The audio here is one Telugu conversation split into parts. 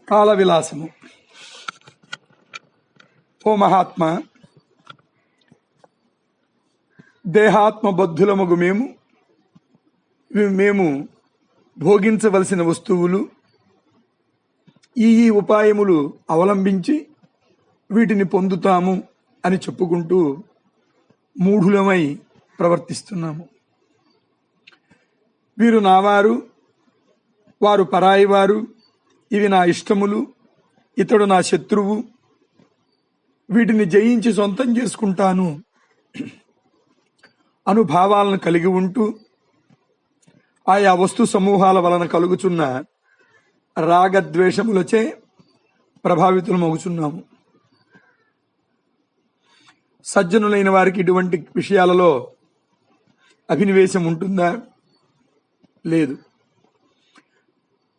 కాల విలాసము. ఓ మహాత్మా, దేహాత్మబద్ధులమగు మేము భోగించవలసిన వస్తువులు ఈ ఉపాయములు అవలంబించి వీటిని పొందుతాము అని చెప్పుకుంటూ మూఢులమై ప్రవర్తిస్తున్నాము. వీరు నావారు, వారు పరాయివారు, ఇవి నా ఇష్టములు, ఇతడు నా శత్రువు, వీటిని జయించి సొంతం చేసుకుంటాను అనుభావాలను కలిగి ఉంటూ ఆయా వస్తు సమూహాల వలన కలుగుచున్న రాగద్వేషములచే ప్రభావితులమవుచున్నాము. సజ్జనులైన వారికి ఇటువంటి విషయాలలో అభినివేశం ఉంటుందా? లేదు.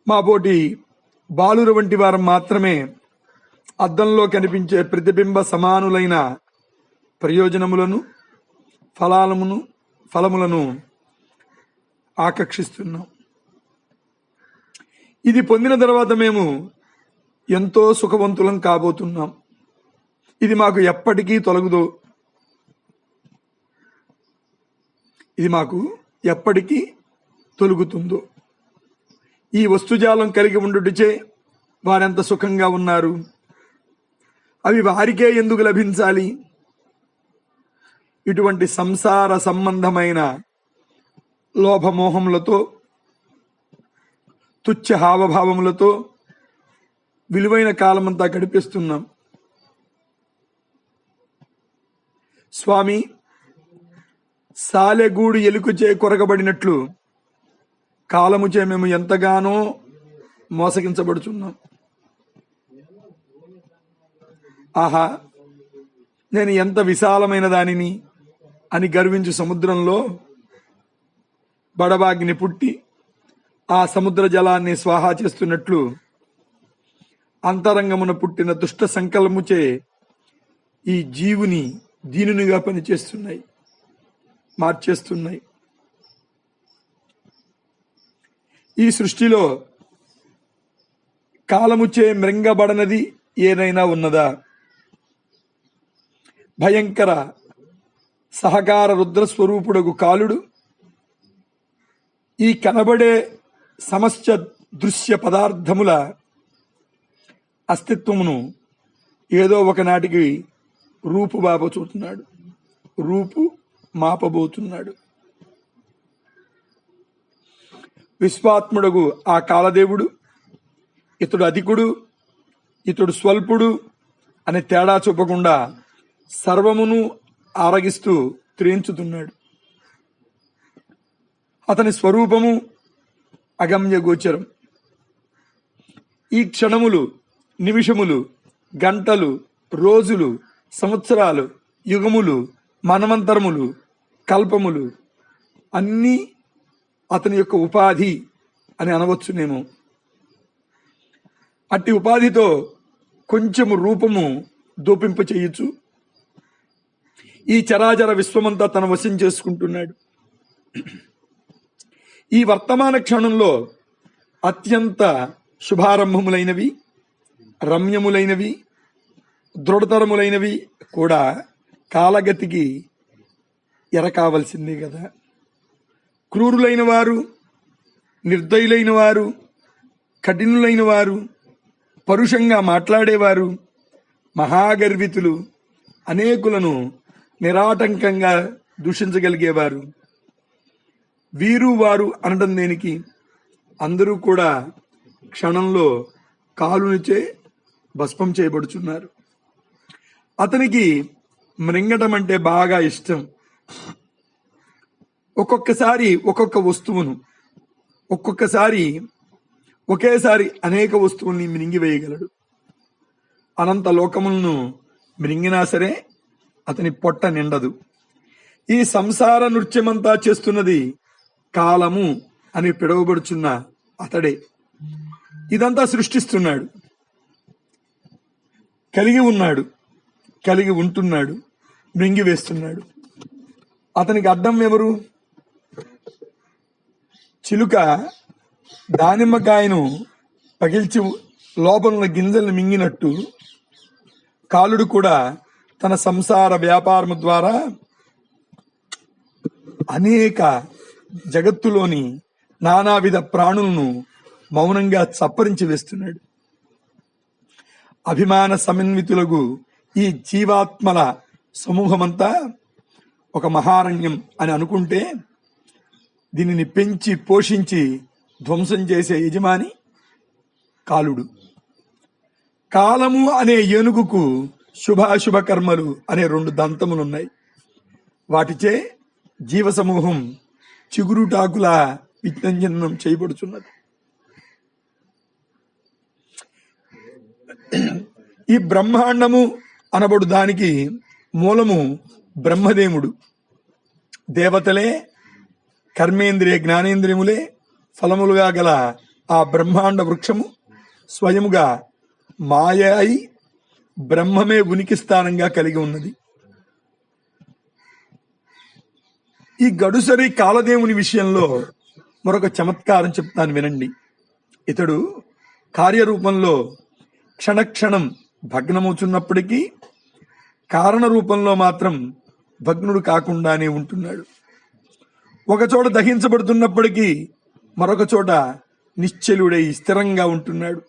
మాపోటి బాలుర వంటి వారు మాత్రమే అద్దంలో కనిపించే ప్రతిబింబ సమానులైన ప్రయోజనములను ఫలములను ఆకర్షిస్తున్నాం. ఇది పొందిన తర్వాత మేము ఎంతో సుఖవంతులం కాబోతున్నాం. ఇది మాకు ఎప్పటికీ తొలగదు. ఇది మాకు ఎప్పటికీ తొలుగుతుందో. ఈ వస్తుజాలం కలిగి ఉండుటచే వారెంత సుఖంగా ఉన్నారు. అవి వారికే ఎందుకు లభించాలి? ఇటువంటి సంసార సంబంధమైన లోభమోహములతో, తుచ్చ హావభావములతో విలువైన కాలమంతా గడిపిస్తున్నాం. స్వామి, సాలెగూడు ఎలుకచే కొరగబడినట్లు కాలముచే మేము ఎంతగానో మోసగించబడుచున్నాం. ఆహా, నేను ఎంత విశాలమైన దానిని అని గర్వించు సముద్రంలో బడబాగ్ని పుట్టి ఆ సముద్ర జలాన్ని స్వాహా చేస్తున్నట్లు అంతరంగమున పుట్టిన దుష్ట సంకల్పముచే ఈ జీవుని దీనునిగా పనిచేస్తున్నాయి, మార్చేస్తున్నాయి. ఈ సృష్టిలో కాలముచే మృంగబడనది ఏదైనా ఉన్నదా? భయంకర సహకార రుద్రస్వరూపుడగు కాలుడు ఈ కనబడే సమస్త దృశ్య పదార్థముల అస్తిత్వమును ఏదో ఒకనాటికి రూపు మాపబోతున్నాడు. విశ్వాత్ముడగు ఆ కాలదేవుడు ఇతడు అధికుడు, ఇతడు స్వల్పుడు అని తేడా చూపకుండా సర్వమును ఆరగిస్తూ త్రేంచుతున్నాడు. అతని స్వరూపము అగమ్య గోచరం. ఈ క్షణములు, నిమిషములు, గంటలు, రోజులు, సంవత్సరాలు, యుగములు, మన్వంతరములు, కల్పములు అన్నీ అతని యొక్క ఉపాధి అని అనవచ్చునేమో. అట్టి ఉపాధితో కొంచెము రూపము దోపింప చేయొచ్చు. ఈ చరాచర విశ్వమంతా తన వశం చేసుకుంటున్నాడు. ఈ వర్తమాన క్షణంలో అత్యంత శుభారంభములైనవి, రమ్యములైనవి, దృఢతరములైనవి కూడా కాలగతికి ఎరకావలసిందే కదా. క్రూరులైన వారు, నిర్దయులైన వారు, కఠినులైన వారు, పరుషంగా మాట్లాడేవారు, మహాగర్వితులు, అనేకులను నిరాటంకంగా దూషించగలిగేవారు, వీరు వారు అనడం దేనికి? అందరూ కూడా క్షణంలో కాలునిచే భస్మం చేయబడుచున్నారు. అతనికి మృంగటం అంటే బాగా ఇష్టం. ఒక్కొక్కసారి ఒక్కొక్క వస్తువును, ఒకేసారి అనేక వస్తువుల్ని మింగివేయగలడు. అనంత లోకములను మింగినా సరే అతని పొట్ట నిండదు. ఈ సంసార నృత్యమంతా చేస్తున్నది కాలము అని పిలువబడుచున్న అతడే. ఇదంతా సృష్టిస్తున్నాడు, కలిగి ఉన్నాడు, కలిగి ఉంటున్నాడు, మింగివేస్తున్నాడు. అతనికి అడ్డం ఎవరు? చిలుక దానిమ్మకాయను పగిల్చి లోపల గింజల్ని మింగినట్టు కాలుడు కూడా తన సంసార వ్యాపారము ద్వారా అనేక జగత్తులోని నానావిధ ప్రాణులను మౌనంగా చప్పరించి వేస్తున్నాడు. అభిమాన సమన్వితులకు ఈ జీవాత్మల సమూహమంతా ఒక మహారణ్యం అని అనుకుంటే దీనిని పెంచి పోషించి ధ్వంసం చేసే యజమాని కాలుడు. కాలము అనే ఏనుగుకు శుభాశుభ కర్మలు అనే 2 దంతములున్నాయి. వాటిచే జీవ సమూహం చిగురుటాకుల విజ్ఞానం చేయబడుచున్నది. ఈ బ్రహ్మాండము అనబడు దానికి మూలము బ్రహ్మదేవుడు. దేవతలే కర్మేంద్రియ జ్ఞానేంద్రియములే ఫలములుగా గల ఆ బ్రహ్మాండ వృక్షము స్వయముగా మాయ అయి బ్రహ్మమే ఉనికి స్థానంగా కలిగి ఉన్నది. ఈ గడుసరి కాలదేవుని విషయంలో మరొక చమత్కారం చెప్తాను వినండి. ఇతడు కార్యరూపంలో క్షణక్షణం భగ్నమవుతున్నప్పటికీ కారణ రూపంలో మాత్రం భగ్నుడు కాకుండానే ఉంటున్నాడు. ఒకచోట దహించబడుతున్నప్పటికీ మరొక చోట నిశ్చలుడై స్థిరంగా ఉంటున్నాడు.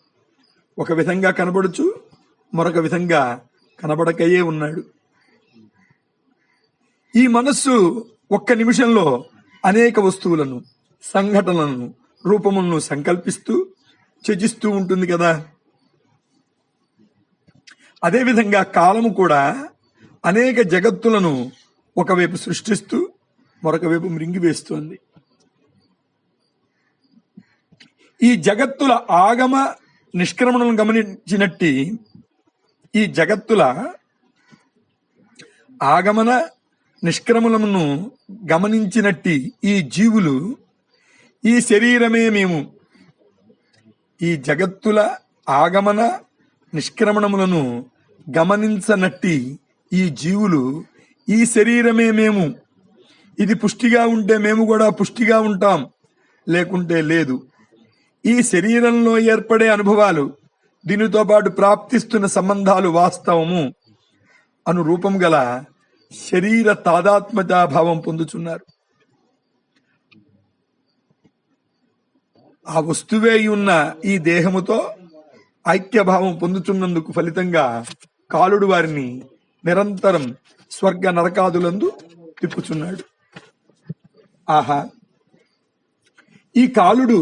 ఒక విధంగా కనబడుచు మరొక విధంగా కనబడకయే ఉన్నాడు. ఈ మనస్సు ఒక్క నిమిషంలో అనేక వస్తువులను, సంఘటనలను, రూపములను సంకల్పిస్తూ త్యజిస్తూ ఉంటుంది కదా. అదేవిధంగా కాలము కూడా అనేక జగత్తులను ఒకవైపు సృష్టిస్తూ మరొక వైపు మృంగివేస్తోంది. ఈ జగత్తుల ఆగమ నిష్క్రమణను గమనించినట్టి ఈ జగత్తుల ఆగమన నిష్క్రమణమును గమనించినట్టి ఈ జీవులు ఈ శరీరమే మేము, ఈ జగత్తుల ఆగమన నిష్క్రమణములను గమనించనట్టి ఈ జీవులు ఈ శరీరమే మేము, ఇది పుష్టిగా ఉంటే మేము కూడా పుష్టిగా ఉంటాం, లేకుంటే లేదు. ఈ శరీరంలో ఏర్పడే అనుభవాలు, దీనితో పాటు ప్రాప్తిస్తున్న సంబంధాలు వాస్తవము అను రూపం గల శరీర తాదాత్మ్యతాభావం పొందుచున్నారు. ఆ వస్తువే ఉన్న ఈ దేహముతో ఐక్యభావం పొందుతున్నందుకు ఫలితంగా కాలుడు వారిని నిరంతరం స్వర్గ నరకాదులందు తిప్పుచున్నాడు. ఆహా, ఈ కాలుడు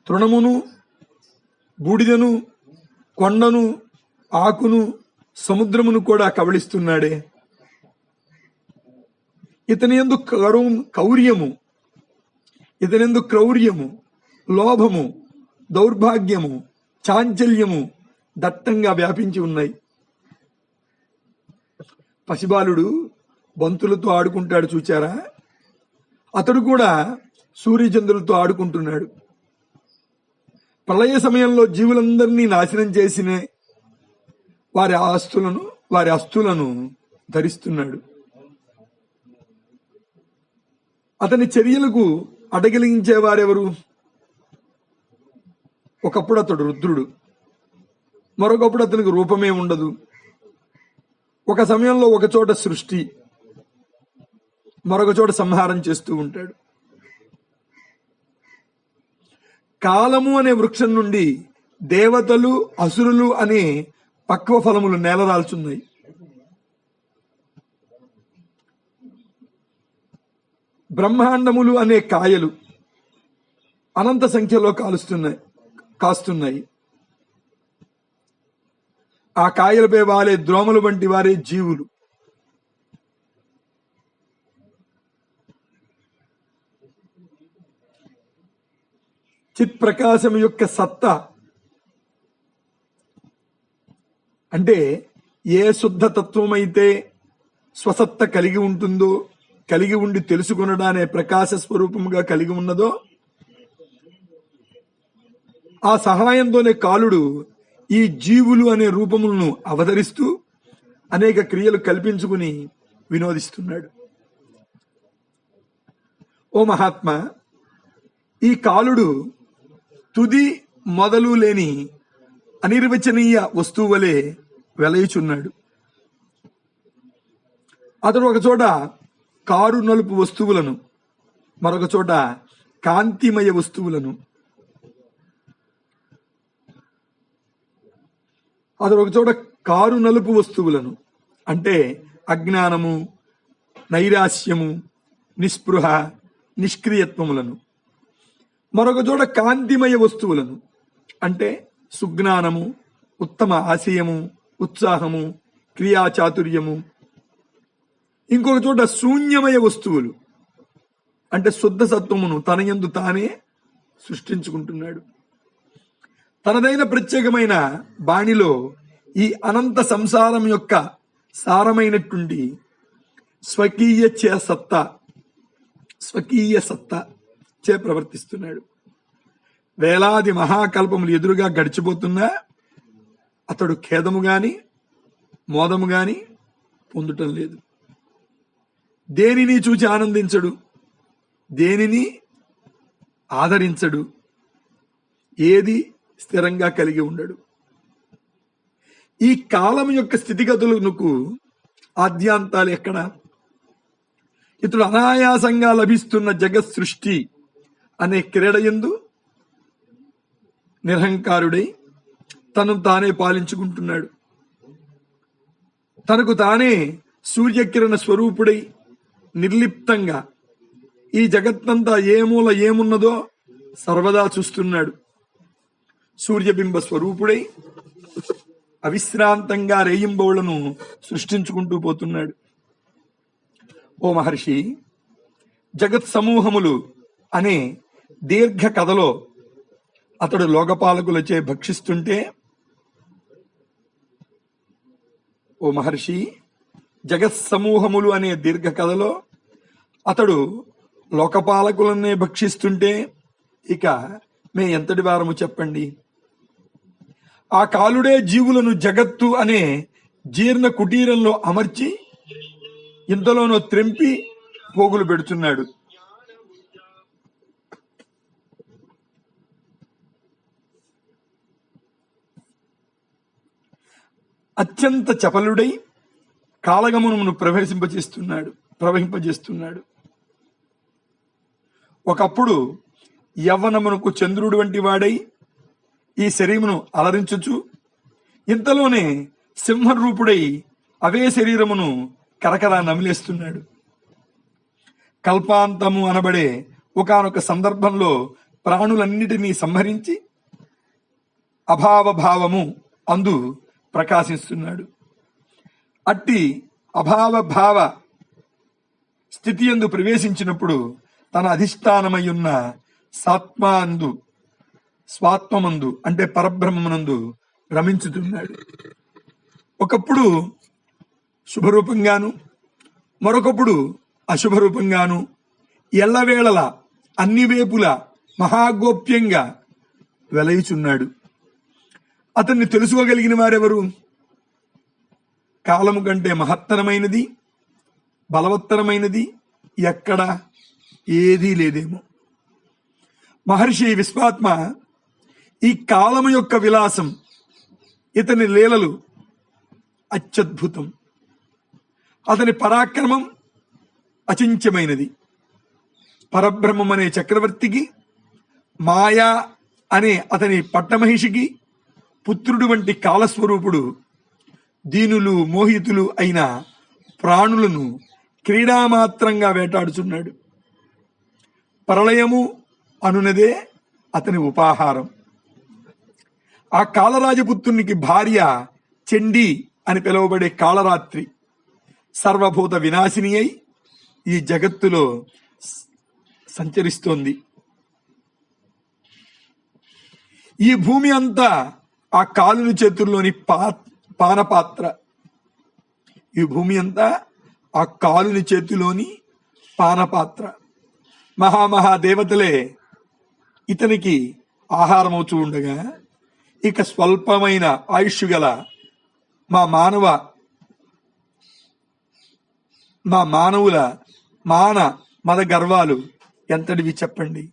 తృణమును, బూడిదను, కొండను, ఆకును, సముద్రమును కూడా కబళిస్తున్నాడే. ఇతనియందు కౌర్యము, ఇతనియందు క్రౌర్యము, లోభము, దౌర్భాగ్యము, చాంచల్యము దట్టంగా వ్యాపించి ఉన్నాయి. పసిబాలుడు బంతులతో ఆడుకుంటాడు చూచారా? అతడు కూడా సూర్యచంద్రులతో ఆడుకుంటున్నాడు. ప్రళయ సమయంలో జీవులందరినీ నాశనం చేసిన వారి అస్తులను ధరిస్తున్నాడు. అతని చర్యలకు అడగిలించేవారెవరు? ఒకప్పుడు అతడు రుద్రుడు, మరొకప్పుడు అతనికి రూపమే ఉండదు. ఒక సమయంలో ఒక చోట సృష్టి, మరొక చోట సంహారం చేస్తూ ఉంటాడు. కాలము అనే వృక్షం నుండి దేవతలు, అసురులు అనే పక్వ ఫలములు నేలరాల్చున్నాయి. బ్రహ్మాండములు అనే కాయలు అనంత సంఖ్యలో కాస్తున్నాయి. ఆ కాయలపై వారే ద్రోమలు వంటి వారే జీవులు. చిత్ ప్రకాశం యొక్క సత్తా అంటే ఏ శుద్ధ తత్వమైతే స్వసత్త కలిగి ఉంటుందో, కలిగి ఉండి తెలుసుకొనడానే ప్రకాశ స్వరూపముగా కలిగి ఉన్నదో, ఆ సహాయంతోనే కాలుడు ఈ జీవులు అనే రూపములను అవతరిస్తూ అనేక క్రియలు కల్పించుకుని వినోదిస్తున్నాడు. ఓ మహాత్మా, ఈ కాలుడు తుది మొదలు లేని అనిర్వచనీయ వస్తువు వలె వెలయుచున్నాడు. అతడు ఒక చోట కారు నలుపు వస్తువులను, మరొక చోట కాంతిమయ వస్తువులను, అతడు ఒక చోట కారు నలుపు వస్తువులను అంటే అజ్ఞానము, నైరాశ్యము, నిస్పృహ, నిష్క్రియత్వములను, మరొక చోట కాంతిమయ వస్తువులను అంటే సుజ్ఞానము, ఉత్తమ ఆశయము, ఉత్సాహము, క్రియాచాతుర్యము, ఇంకొక చోట శూన్యమయ వస్తువులు అంటే శుద్ధ సత్వమును తన యందు తానే సృష్టించుకుంటున్నాడు. తనదైన ప్రత్యేకమైన బాణిలో ఈ అనంత సంసారం యొక్క సారమైనటువంటి స్వకీయ సత్తా చే ప్రవర్తిస్తున్నాడు. వేలాది మహాకల్పములు ఎదురుగా గడిచిపోతున్నా అతడు ఖేదము గాని మోదము గాని పొందుటం లేదు. దేనిని చూచి ఆనందించడు, దేనిని ఆదరించడు, ఏది స్థిరంగా కలిగి ఉండడు. ఈ కాలం యొక్క స్థితిగతులకు ఆద్యాంతాలు ఎక్కడ? ఇతడు అనాయాసంగా లభిస్తున్న జగత్ సృష్టి అనే క్రీడయందు నిరహంకారుడై తను తానే పాలించుకుంటున్నాడు. తనకు తానే సూర్యకిరణ స్వరూపుడై నిర్లిప్తంగా ఈ జగత్తంతా ఏ మూల ఏమున్నదో సర్వదా చూస్తున్నాడు. సూర్యబింబ స్వరూపుడై అవిశ్రాంతంగా రేయింబవులను సృష్టించుకుంటూ పోతున్నాడు. ఓ మహర్షి, జగత్ సమూహములు అనే దీర్ఘ కథలో అతడు లోకపాలకులచే భక్షిస్తుంటే, ఓ మహర్షి, జగత్ సమూహములు అనే దీర్ఘ కథలో అతడు లోకపాలకులనే భక్షిస్తుంటే ఇక మే ఎంతటి వారము చెప్పండి. ఆ కాలుడే జీవులను జగత్తు అనే జీర్ణ కుటీరంలో అమర్చి ఇంతలోనో త్రెంపి పోగులు పెడుతున్నాడు. అత్యంత చపలుడై కాలగమనమును ప్రవహింపజేస్తున్నాడు. ఒకప్పుడు యవ్వనమునకు చంద్రుడు వంటి వాడై ఈ శరీరమును అలరించుచు ఇంతలోనే సింహరూపుడై అవే శరీరమును కరకరా నమిలేస్తున్నాడు. కల్పాంతము అనబడే ఒకానొక సందర్భంలో ప్రాణులన్నిటినీ సంహరించి అభావభావము అందు ప్రకాశిస్తున్నాడు. అట్టి అభావభావ స్థితి యందు ప్రవేశించినప్పుడు తన అధిష్టానమయ్యున్న స్వాత్మమందు అంటే పరబ్రహ్మమునందు రమించుతున్నాడు. ఒకప్పుడు శుభరూపంగాను, మరొకప్పుడు అశుభరూపంగాను, ఎల్లవేళలా అన్ని వేపులా మహాగోప్యంగా వెలయుచున్నాడు. అతన్ని తెలుసుకోగలిగిన వారెవరు? కాలము కంటే మహత్తరమైనది, బలవత్తరమైనది ఎక్కడా ఏదీ లేదేమో. మహర్షి విశ్వాత్మ, ఈ కాలము యొక్క విలాసం, ఇతని లీలలు అత్యద్భుతం. అతని పరాక్రమం అచించమైనది. పరబ్రహ్మం అనే చక్రవర్తికి, మాయా అనే అతని పట్టమహిషికి పుత్రుడు వంటి కాలస్వరూపుడు దీనులు మోహితులు అయిన ప్రాణులను క్రీడామాత్రంగా వేటాడుచున్నాడు. ప్రళయము అనునదే అతని ఉపాహారం. ఆ కాలరాజపుత్రునికి భార్య చండీ అని పిలువబడే కాళరాత్రి సర్వభూత వినాశిని అయి ఈ జగత్తులో సంచరిస్తోంది. ఈ భూమి అంతా ఆ కాలుని చేతుల్లోని పానపాత్ర. ఈ భూమి అంతా ఆ కాలుని చేతిలోని పానపాత్ర. మహాదేవతలే ఇతనికి ఆహారమవుతూ ఉండగా, ఇక స్వల్పమైన ఆయుష్ గల మా మానవుల మద గర్వాలు ఎంతటివి చెప్పండి.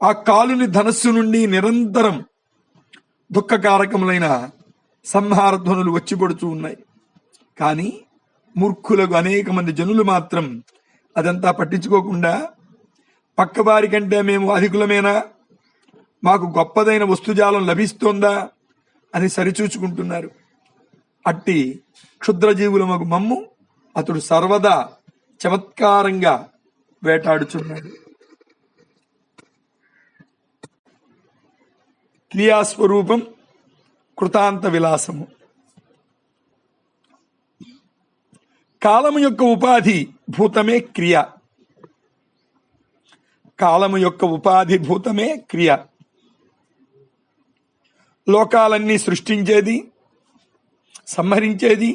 ఆ కాలుని ధనస్సు నుండి నిరంతరం దుఃఖకారకములైన సంహార ధ్వనులు వచ్చిపడుతూ ఉన్నాయి. కానీ మూర్ఖులకు అనేక మంది జనులు మాత్రం అదంతా పట్టించుకోకుండా పక్కవారి కంటే మేము అధికులమేనా, మాకు గొప్పదైన వస్తుజాలం లభిస్తోందా అని సరిచూచుకుంటున్నారు. అట్టి క్షుద్రజీవులమగు మమ్ము అతడు సర్వదా చమత్కారంగా వేటాడుచున్నాడు. క్రియాస్వరూపం కృతాంత విలాసము. కాలము యొక్క ఉపాధి భూతమే క్రియ. కాలము యొక్క ఉపాధి భూతమే క్రియ. లోకాలన్నీ సృష్టించేది, సంహరించేది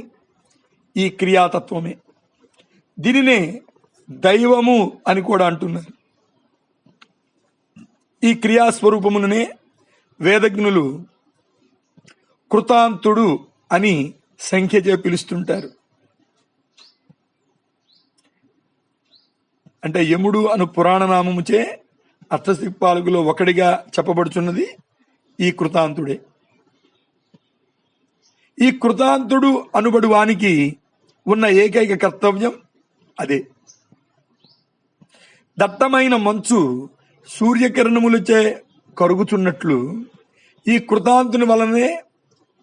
ఈ క్రియాతత్వమే. దీనినే దైవము అని కూడా అంటున్నారు. ఈ క్రియాస్వరూపముననే వేదజ్ఞులు కృతాంతుడు అని సంఖ్యచే పిలుస్తుంటారు. అంటే యముడు అను పురాణనామముచే అష్టదిక్పాలకులో ఒకడిగా చెప్పబడుచున్నది ఈ కృతాంతుడే. ఈ కృతాంతుడు అనుబడు వానికి ఉన్న ఏకైక కర్తవ్యం అదే. దట్టమైన మంచు సూర్యకిరణములచే కరుగుచున్నట్లు ఈ కృతాంతుని వలనే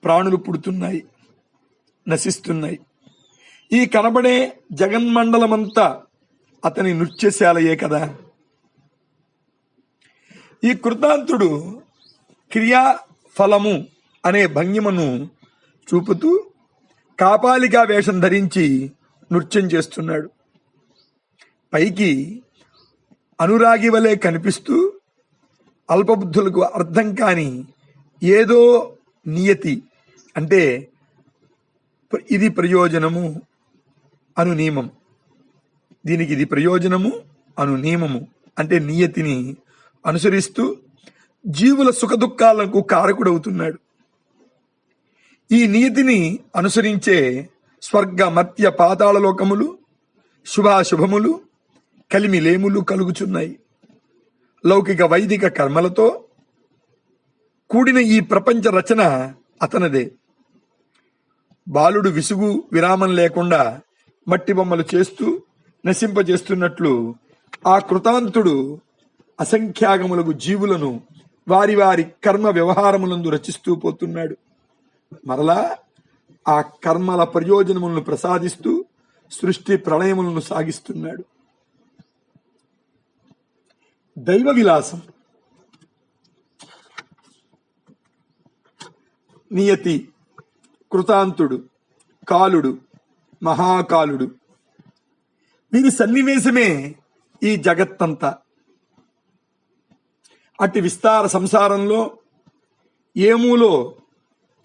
ప్రాణులు పుడుతున్నాయి, నశిస్తున్నాయి. ఈ కనబడే జగన్మండలమంతా అతని నృత్యశాలయే కదా. ఈ కృతాంతుడు క్రియా ఫలము అనే భంగిమను చూపుతూ కాపాలికా వేషం ధరించి నృత్యం చేస్తున్నాడు. పైకి అనురాగి వలె కనిపిస్తూ అల్పబుద్ధులకు అర్థం కాని ఏదో నియతి, అంటే ఇది ప్రయోజనము అను నియమం, దీనికి ఇది ప్రయోజనము అను నియమము అంటే నియతిని అనుసరిస్తూ జీవుల సుఖదుఖాలకు కారకుడవుతున్నాడు. ఈ నియతిని అనుసరించే స్వర్గ మర్త్య పాతాళ లోకములు, శుభాశుభములు, కలిమిలేములు కలుగుచున్నాయి. లౌకిక వైదిక కర్మలతో కూడిన ఈ ప్రపంచ రచన అతనదే. బాలుడు విసుగు విరామం లేకుండా మట్టి బొమ్మలు చేస్తూ నశింపజేస్తున్నట్లు ఆ కృతాంతుడు అసంఖ్యాగములకు జీవులను వారి వారి కర్మ వ్యవహారములందు రచిస్తూ పోతున్నాడు. మరలా ఆ కర్మల ప్రయోజనములను ప్రసాదిస్తూ సృష్టి ప్రళయములను సాగిస్తున్నాడు. దైవ విలాసం. నియతి, కృతాంతుడు, కాలుడు, మహాకాలుడు, వీరి సన్నివేశమే ఈ జగత్తంతా. అట్టి విస్తార సంసారంలో ఏమూలో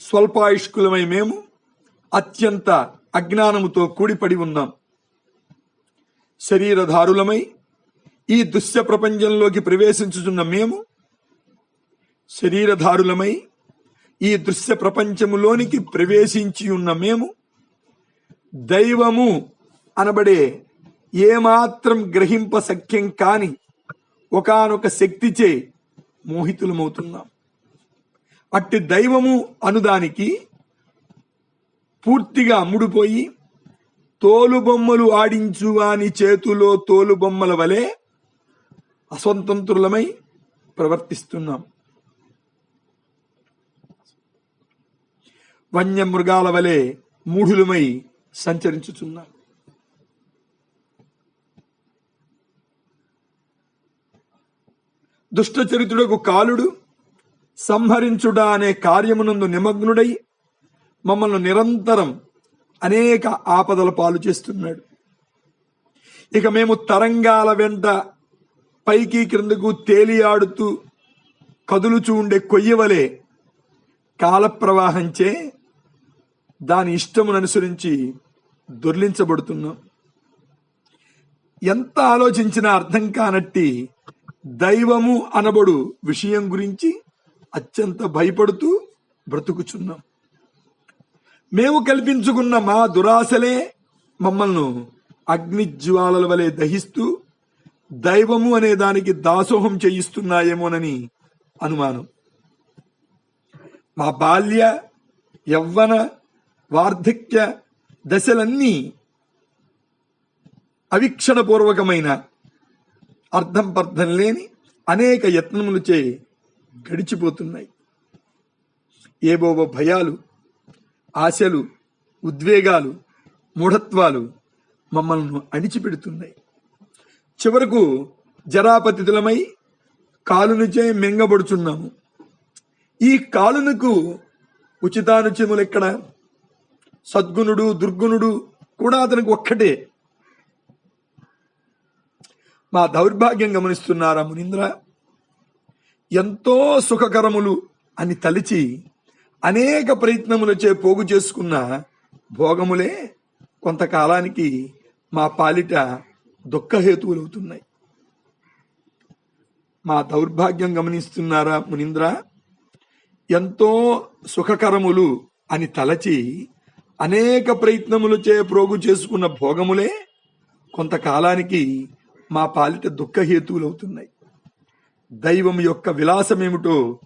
స్వల్పాయుష్కులమై మేము అత్యంత అజ్ఞానముతో కూడిపడి ఉన్నాం. శరీరధారులమై ఈ దృశ్య ప్రపంచంలోకి ప్రవేశించుచున్న మేము, శరీరధారులమై ఈ దృశ్య ప్రపంచములోనికి ప్రవేశించి ఉన్న మేము దైవము అనబడే ఏమాత్రం గ్రహింప సఖ్యం కాని ఒకానొక శక్తిచే మోహితులమవుతున్నాం. అట్టి దైవము అనుదానికి పూర్తిగా అమ్ముడుపోయి తోలుబొమ్మలు ఆడించు వాని చేతిలో తోలుబొమ్మల వలె అస్వతంత్రులమై ప్రవర్తిస్తున్నాం. వన్యమృగాల వలె మూఢులమై సంచరించుచున్నాం. దుష్టచరిత్రుడకు కాలుడు సంహరించుట అనే కార్యమునందు నిమగ్నుడై మమ్మల్ని నిరంతరం అనేక ఆపదల పాలు చేస్తున్నాడు. ఇక మేము తరంగాల వెంట పైకి క్రిందకు తేలియాడుతూ కదులుచూ ఉండే కొయ్యవలే కాలప్రవాహంచే దాని ఇష్టమును అనుసరించి దొర్లించబడుతున్నాం. ఎంత ఆలోచించినా అర్థం కానట్టి దైవము అనబడు విషయం గురించి అత్యంత భయపడుతూ బ్రతుకుచున్నాం. మేము కల్పించుకున్న మా దురాశలే మమ్మల్ని అగ్నిజ్వాలల వలె దహిస్తూ దైవము అనే దానికి దాసోహం చేయిస్తున్నాయేమోనని అనుమానం. మా బాల్య యవ్వన వార్ధక్య దశలన్నీ అవిక్షణపూర్వకమైన అర్థం పర్థం లేని అనేక యత్నములచే గడిచిపోతున్నాయి. ఏవోవో భయాలు, ఆశలు, ఉద్వేగాలు, మూఢత్వాలు మమ్మల్ని అణిచిపెడుతున్నాయి. చివరకు జరాపతితులమై కాలునిచే మింగబడుచున్నాము. ఈ కాలునకు ఉచితానుచిములెక్కడ? సద్గుణుడు దుర్గుణుడు కూడా అతనికి ఒక్కటే. మా దౌర్భాగ్యం గమనిస్తున్నారా మునీంద్ర? ఎంతో సుఖకరములు అని తలిచి అనేక ప్రయత్నములచే పోగు చేసుకున్న భోగములే కొంతకాలానికి మా పాలిట దుఃఖహేతువులవుతున్నాయి. మా దౌర్భాగ్యం గమనిస్తున్నారా మునీంద్ర? ఎంతో సుఖకరములు అని తలచి అనేక ప్రయత్నములచే ప్రోగు చేసుకున్న భోగములే కొంతకాలానికి మా పాలిట దుఃఖహేతువులవుతున్నాయి. దైవం యొక్క విలాసమేమిటో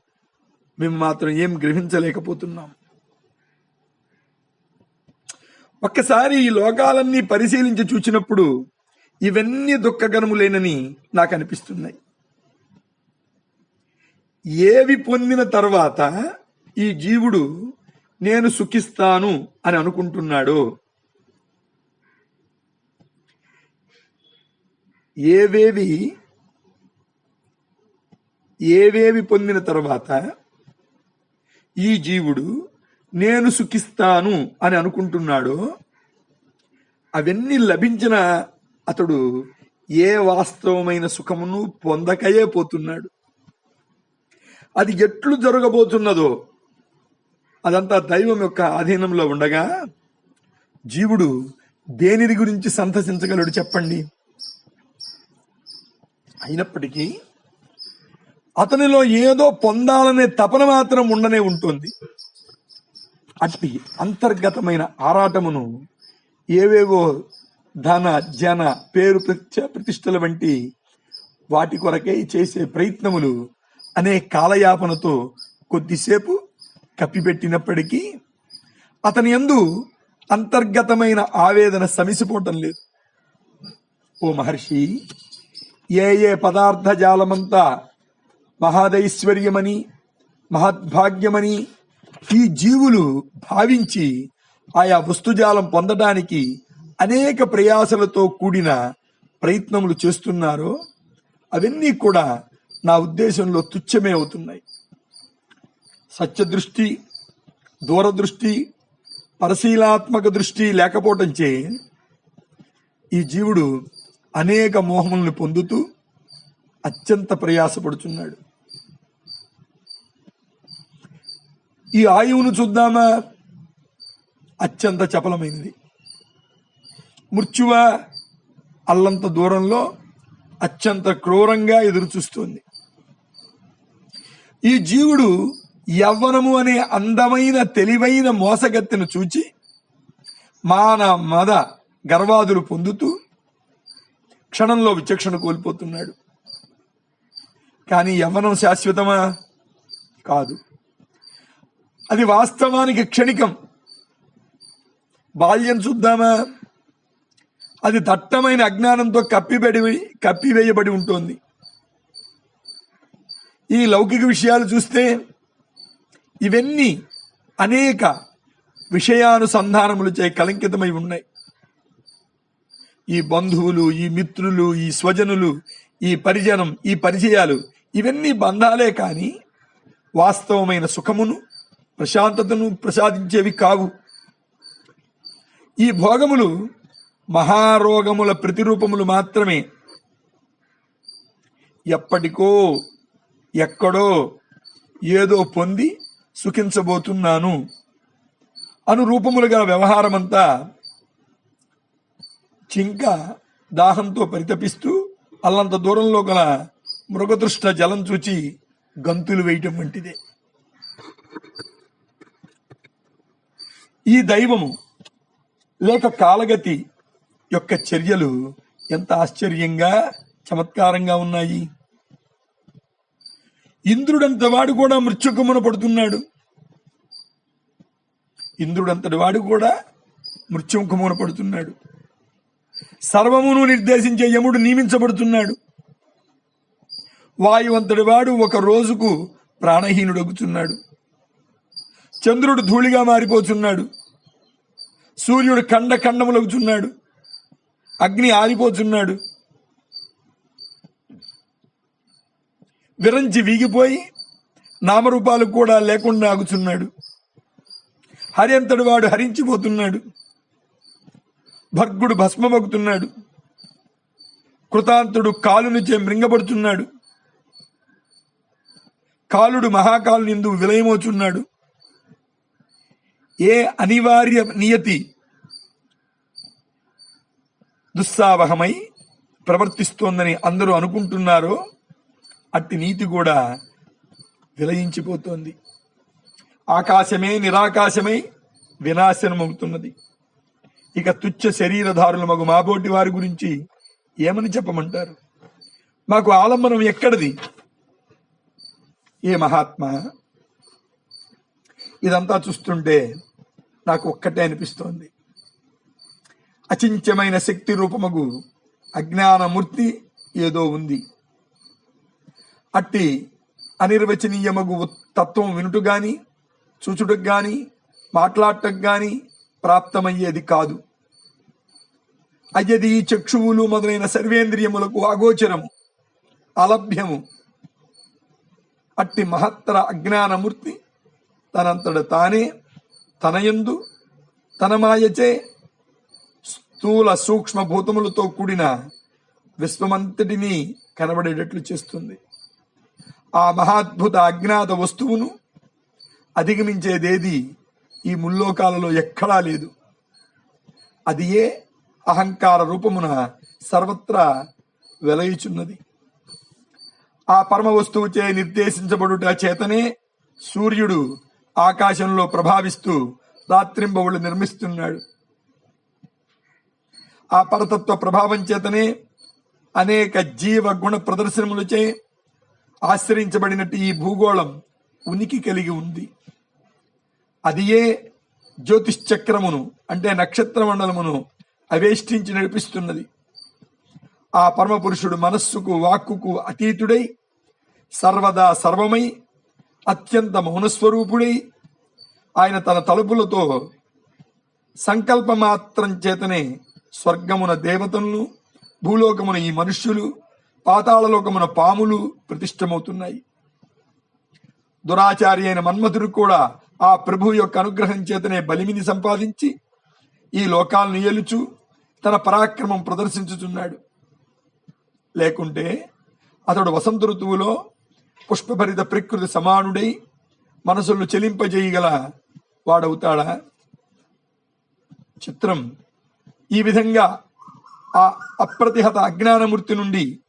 మేము మాత్రం ఏం గ్రహించలేకపోతున్నాం. ఒక్కసారి ఈ లోకాలన్నీ పరిశీలించి చూచినప్పుడు ఇవన్నీ దుఃఖకరములేనని నాకు అనిపిస్తున్నాయి. ఏవి పొందిన తర్వాత ఈ జీవుడు నేను సుఖిస్తాను అని అనుకుంటున్నాడో, ఏవేవి పొందిన తర్వాత ఈ జీవుడు నేను సుఖిస్తాను అని అనుకుంటున్నాడో అవన్నీ లభించిన అతడు ఏ వాస్తవమైన సుఖమును పొందకయే పోతున్నాడు. అది ఎట్లు జరగబోతున్నదో అదంతా దైవం యొక్క ఆధీనంలో ఉండగా జీవుడు దేనిని గురించి సంతసించగలడు చెప్పండి? అయినప్పటికీ అతనిలో ఏదో పొందాలనే తపన మాత్రం ఉండనే ఉంటుంది. అట్టి అంతర్గతమైన ఆరాటమును ఏవేవో ధన జన పేరు ప్రతిష్టల వంటి వాటి కొరకై చేసే ప్రయత్నములు అనే కాలయాపనతో కొద్దిసేపు కప్పిపెట్టినప్పటికీ అతని యందు అంతర్గతమైన ఆవేదన సమిసిపోవటం లేదు. ఓ మహర్షి, ఏ పదార్థ జాలమంతా మహాదైశ్వర్యమని మహద్భాగ్యమని ఈ జీవులు భావించి ఆయా వస్తుజాలం పొందడానికి అనేక ప్రయాసలతో కూడిన ప్రయత్నములు చేస్తున్నారో అవన్నీ కూడా నా ఉద్దేశంలో తుచ్చమే అవుతున్నాయి. సత్యదృష్టి, దూరదృష్టి, పరిశీలాత్మక దృష్టి లేకపోవటం చే ఈ జీవుడు అనేక మోహములను పొందుతూ అత్యంత ప్రయాసపడుచున్నాడు. ఈ ఆయువును చూద్దామా, అత్యంత చపలమైనది. మృత్యువ అల్లంత దూరంలో అత్యంత క్రూరంగా ఎదురు చూస్తోంది. ఈ జీవుడు యవ్వనము అనే అందమైన తెలివైన మోసగత్తెను చూచి మాన మద గర్వాదులు పొందుతూ క్షణంలో విచక్షణ కోల్పోతున్నాడు. కానీ యవ్వనం శాశ్వతమా? కాదు. అది వాస్తవానికి క్షణికం. బాల్యం చూద్దామా, అది దట్టమైన అజ్ఞానంతో కప్పివేయబడి ఉంటుంది. ఈ లౌకిక విషయాలు చూస్తే ఇవన్నీ అనేక విషయానుసంధానములచే కలంకితమై ఉన్నాయి. ఈ బంధువులు, ఈ మిత్రులు, ఈ స్వజనులు, ఈ పరిజనం, ఈ పరిచయాలు ఇవన్నీ బంధాలే కాని వాస్తవమైన సుఖమును ప్రశాంతతను ప్రసాదించేవి కావు. ఈ భోగములు మహారోగముల ప్రతిరూపములు మాత్రమే. ఎప్పటికో ఎక్కడో ఏదో పొంది సుఖించబోతున్నాను అను రూపములుగా వ్యవహారమంతా చింక దాహంతో పరితపిస్తూ అల్లంత దూరంలో గల మృగదృష్ట జలం చూచి గంతులు వేయటం వంటిదే. ఈ దైవము లేక కాలగతి యొక్క చర్యలు ఎంత ఆశ్చర్యంగా చమత్కారంగా ఉన్నాయి. ఇంద్రుడంత వాడు కూడా మృత్యుకమున పడుతున్నాడు. ఇంద్రుడంతటి వాడు కూడా మృత్యుముఖమున పడుతున్నాడు. సర్వమును నిర్దేశించే యముడు నియమించబడుతున్నాడు. వాయువంతటి వాడు ఒక రోజుకు ప్రాణహీనుడగుతున్నాడు. చంద్రుడు ధూళిగా మారిపోతున్నాడు. సూర్యుడు ఖండములగుతున్నాడు. అగ్ని ఆరిపోతున్నాడు. విరంచి వీగిపోయి నామరూపాలు కూడా లేకుండా ఆగుతున్నాడు. హరి అంతటి వాడు హరించిపోతున్నాడు. భర్గుడు భస్మమగుతున్నాడు. కృతాంతుడు కాలునిచే మృంగబడుతున్నాడు. కాలుడు మహాకాలు నిందు విలయమోచున్నాడు. ఏ అనివార్య నియతి దుస్సావహమై ప్రవర్తిస్తోందని అందరూ అనుకుంటున్నారో అట్టి నీతి కూడా విలయించిపోతోంది. ఆకాశమే నిరాకాశమై వినాశనమవుతున్నది. ఇక తుచ్చ శరీరధారుల మగు మాబోటి వారి గురించి ఏమని చెప్పమంటారు? మాకు ఆలంబనం ఎక్కడిది? ఏ మహాత్మా, ఇదంతా చూస్తుంటే నాకు ఒక్కటే అనిపిస్తోంది. అచింత్యమైన శక్తి రూపమగు అజ్ఞానమూర్తి ఏదో ఉంది. అట్టి అనిర్వచనీయమగు తత్వం వినుట గాని, చూచుటకు గాని, మాట్లాడటం గాని ప్రాప్తమయ్యేది కాదు. అయ్యది ఈ చక్షువులు మొదలైన సర్వేంద్రియములకు అగోచరము, అలభ్యము. అట్టి మహత్తర అజ్ఞానమూర్తి తనంతట తానే తనయందు తన మాయచే స్థూల సూక్ష్మ భూతములతో కూడిన విశ్వమంతటినీ కనబడేటట్లు చేస్తుంది. ఆ మహాద్భుత అజ్ఞాత వస్తువును అధిగమించేదేది ఈ ముల్లోకాలలో ఎక్కడా లేదు. అది ఏ అహంకార రూపమున సర్వత్రా వెలయుచున్నది. ఆ పరమ వస్తువుచే నిర్దేశించబడుట చేతనే సూర్యుడు ఆకాశంలో ప్రభావిస్తూ రాత్రింబవుళ్ళు నిర్మిస్తున్నాడు. ఆ పరతత్వ ప్రభావం చేతనే అనేక జీవ గుణ ప్రదర్శనములచే ఆశ్రయించబడినట్టు ఈ భూగోళం ఉనికి కలిగి ఉంది. అది ఏ జ్యోతిశ్చక్రమును అంటే నక్షత్ర మండలమును అవేష్టించి నడిపిస్తున్నది. ఆ పరమపురుషుడు మనస్సుకు వాక్కుకు అతీతుడై సర్వదా సర్వమై అత్యంత మౌనస్వరూపుడై ఆయన తన తలుపులతో సంకల్ప మాత్రం చేతనే స్వర్గమున దేవతలను, భూలోకమున ఈ మనుష్యులు, పాతాళలోకమున పాములు ప్రతిష్టమవుతున్నాయి. దురాచారి అయిన మన్మధుడు కూడా ఆ ప్రభు యొక్క అనుగ్రహం చేతనే బలిమిని సంపాదించి ఈ లోకాలను ఏలుచు తన పరాక్రమం ప్రదర్శించుచున్నాడు. లేకుంటే అతడు వసంత ఋతువులో పుష్పభరిత ప్రకృతి సమానుడై మనసులను చెలింపజేయగల వాడవుతాడా? చిత్రం. ఈ విధంగా ఆ అప్రతిహత అజ్ఞానమూర్తి నుండి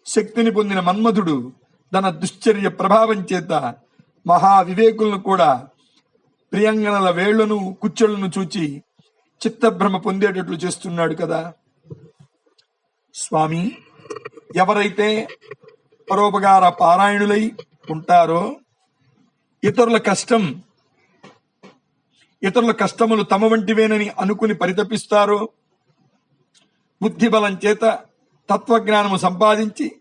శక్తిని పొందిన మన్మధుడు తన దుశ్చర్య ప్రభావం చేత మహావివేకులను కూడా ప్రియంగనల వేళ్లను కుచ్చెళ్లను చూచి చిత్తభ్రమ పొందేటట్లు చేస్తున్నాడు కదా. స్వామి, ఎవరైతే పరోపకార పారాయణులై ఉంటారో ఇతరుల కష్టములు తమ వంటివేనని అనుకుని పరితపిస్తారో, బుద్ధి బలం చేత తత్వజ్ఞానము సంపాదించి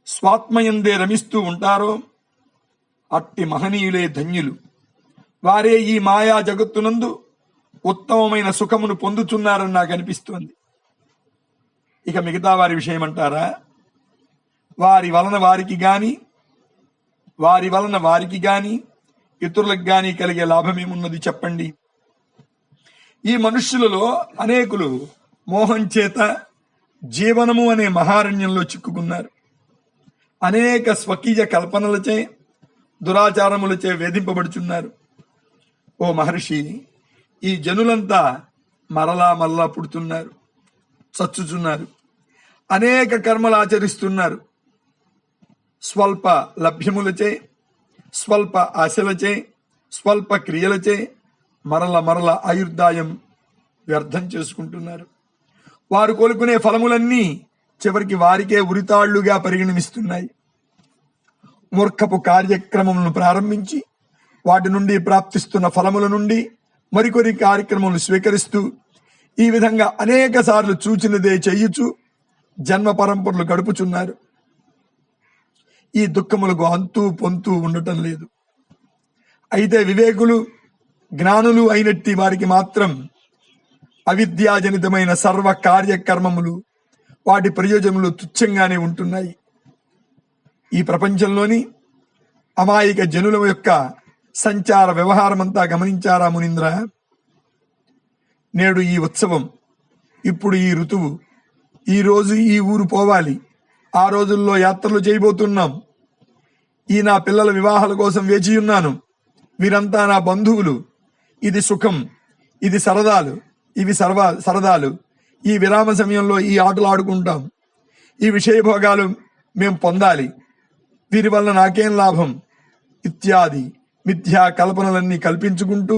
స్వాత్మయందే రమిస్తూ ఉంటారో అట్టి మహనీయులే ధన్యులు. వారే ఈ మాయా జగత్తునందు ఉత్తమమైన సుఖమును పొందుతున్నారని నాకు అనిపిస్తోంది. ఇక మిగతా వారి విషయం అంటారా? వారి వలన వారికి గాని ఇతరులకు గాని కలిగే లాభమేమున్నది చెప్పండి? ఈ మనుష్యులలో అనేకులు మోహం చేత జీవనము అనే మహారణ్యంలో చిక్కుకున్నారు. అనేక స్వకీయ కల్పనలచే, దురాచారములచే వేధింపబడుచున్నారు. ఓ మహర్షి, ఈ జనులంతా మరలా పుడుతున్నారు, చచ్చుచున్నారు, అనేక కర్మలు ఆచరిస్తున్నారు. స్వల్ప లభ్యములచే, స్వల్ప ఆశలచే, స్వల్ప క్రియలచే మరల ఆయుర్దాయం వ్యర్థం చేసుకుంటున్నారు. వారు కోలుకునే ఫలములన్నీ చివరికి వారికే ఉరితాళ్లుగా పరిగణిస్తున్నాయి. మూర్ఖపు కార్యక్రమములను ప్రారంభించి వాటి నుండి ప్రాప్తిస్తున్న ఫలముల నుండి మరికొన్ని కార్యక్రమాలు స్వీకరిస్తూ ఈ విధంగా అనేక సార్లు చూచినదే చెయ్యుచు జన్మ పరంపరలు గడుపుచున్నారు. ఈ దుఃఖములకు అంతూ పొంతూ ఉండటం లేదు. అయితే వివేకులు జ్ఞానులు అయినట్టి వారికి మాత్రం అవిద్యాజనితమైన సర్వ కార్యకర్మములు వాటి ప్రయోజనములు తుచ్చంగానే ఉంటున్నాయి. ఈ ప్రపంచంలోని అమాయక జనుల యొక్క సంచార వ్యవహారమంతా గమనించారా మునీంద్ర? నేడు ఈ ఉత్సవం, ఇప్పుడు ఈ ఋతువు, ఈ రోజు ఈ ఊరు పోవాలి, ఆ రోజుల్లో యాత్రలు చేయబోతున్నాం, ఈ నా పిల్లల వివాహాల కోసం వేచి ఉన్నాను, వీరంతా నా బంధువులు, ఇది సుఖం, ఇది సరదాలు, ఇవి సరదాలు, ఈ విరామ సమయంలో ఈ ఆటలు ఆడుకుంటాం, ఈ విషయభోగాలు మేం పొందాలి, వీరి వల్ల నాకేం లాభం ఇత్యాది మిథ్యా కల్పనలన్నీ కల్పించుకుంటూ